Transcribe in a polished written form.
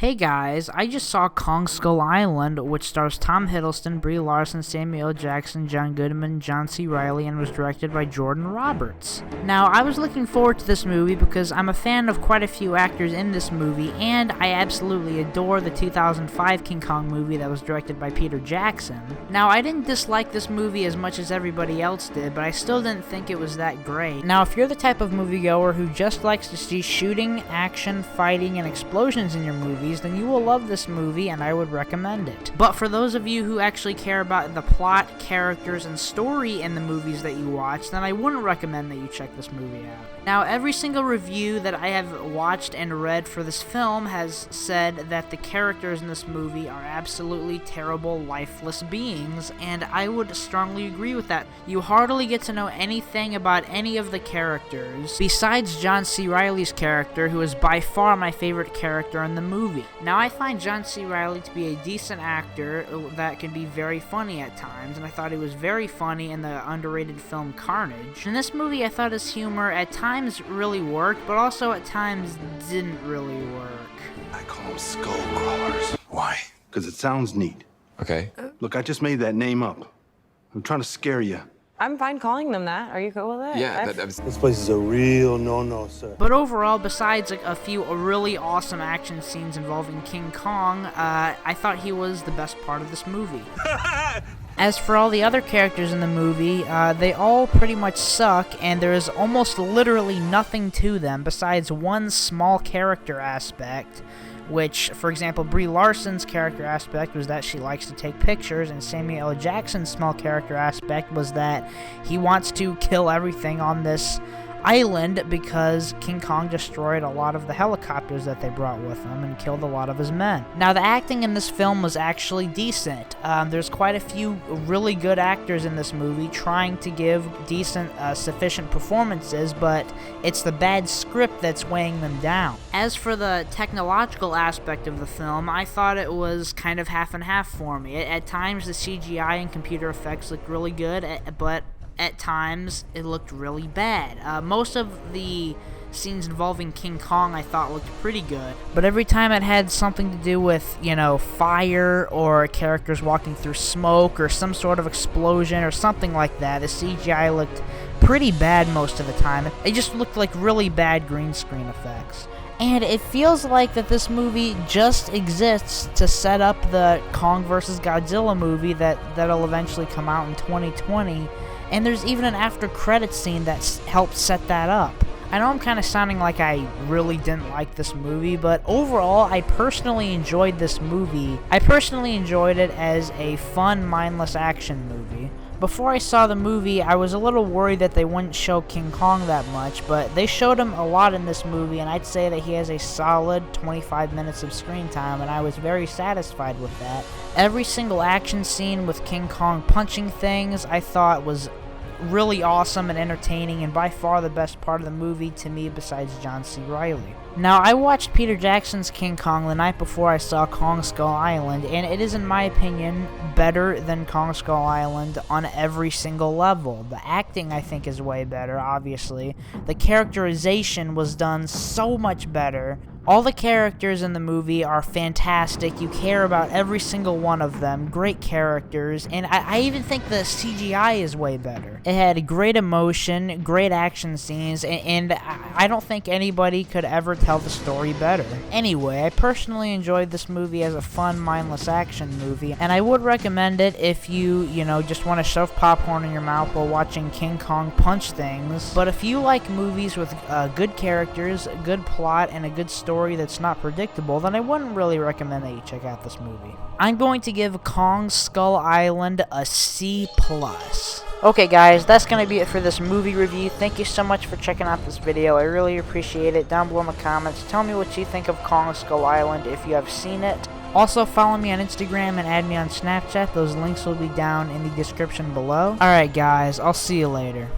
Hey guys, I just saw Kong Skull Island, which stars Tom Hiddleston, Brie Larson, Samuel L. Jackson, John Goodman, John C. Reilly, and was directed by Jordan Roberts. Now, I was looking forward to this movie because I'm a fan of quite a few actors in this movie, and I absolutely adore the 2005 King Kong movie that was directed by Peter Jackson. Now, I didn't dislike this movie as much as everybody else did, but I still didn't think it was that great. Now, if you're the type of moviegoer who just likes to see shooting, action, fighting, and explosions in your movies, then you will love this movie and I would recommend it. But for those of you who actually care about the plot, characters, and story in the movies that you watch, then I wouldn't recommend that you check this movie out. Now, every single review that I have watched and read for this film has said that the characters in this movie are absolutely terrible, lifeless beings, and I would strongly agree with that. You hardly get to know anything about any of the characters, besides John C. Reilly's character, who is by far my favorite character in the movie. Now, I find John C. Reilly to be a decent actor that can be very funny at times, and I thought he was very funny in the underrated film Carnage. In this movie, I thought his humor at times really worked, but also at times didn't really work. I call them skull crawlers. Why? Because it sounds neat. Okay. Look, I just made that name up. I'm trying to scare you. I'm fine calling them that. Are you cool with it? Yeah, that was... This place is a real no-no, sir. But overall, besides a few really awesome action scenes involving King Kong, I thought he was the best part of this movie. As for all the other characters in the movie, they all pretty much suck, and there is almost literally nothing to them besides one small character aspect, which, for example, Brie Larson's character aspect was that she likes to take pictures, and Samuel L. Jackson's small character aspect was that he wants to kill everything on this island because King Kong destroyed a lot of the helicopters that they brought with him and killed a lot of his men. Now, the acting in this film was actually decent. There's quite a few really good actors in this movie trying to give decent, sufficient performances, but it's the bad script that's weighing them down. As for the technological aspect of the film, I thought it was kind of half and half for me. At times, the CGI and computer effects looked really good, but at times it looked really bad. Most of the scenes involving King Kong I thought looked pretty good, but every time it had something to do with, fire or characters walking through smoke or some sort of explosion or something like that, the CGI looked pretty bad most of the time. It just looked like really bad green screen effects. And it feels like that this movie just exists to set up the Kong vs. Godzilla movie that'll eventually come out in 2020. And there's even an after-credits scene that helped set that up. I know I'm kind of sounding like I really didn't like this movie, but overall, I personally enjoyed this movie. I personally enjoyed it as a fun, mindless action movie. Before I saw the movie, I was a little worried that they wouldn't show King Kong that much, but they showed him a lot in this movie, and I'd say that he has a solid 25 minutes of screen time, and I was very satisfied with that. Every single action scene with King Kong punching things, I thought was really awesome and entertaining, and by far the best part of the movie to me besides John C. Reilly. Now, I watched Peter Jackson's King Kong the night before I saw Kong Skull Island, and it is, in my opinion, better than Kong Skull Island on every single level. The acting, I think, is way better, obviously. The characterization was done so much better. All the characters in the movie are fantastic. You care about every single one of them. Great characters. And I even think the CGI is way better. It had great emotion, great action scenes, and I don't think anybody could ever tell the story better. Anyway, I personally enjoyed this movie as a fun, mindless action movie, and I would recommend it if you just want to shove popcorn in your mouth while watching King Kong punch things. But if you like movies with good characters, good plot, and a good story that's not predictable, then I wouldn't really recommend that you check out this movie. I'm going to give Kong Skull Island a C+. Okay guys, that's going to be it for this movie review. Thank you so much for checking out this video. I really appreciate it. Down below in the comments, tell me what you think of Kong Skull Island if you have seen it. Also, follow me on Instagram and add me on Snapchat. Those links will be down in the description below. Alright guys, I'll see you later.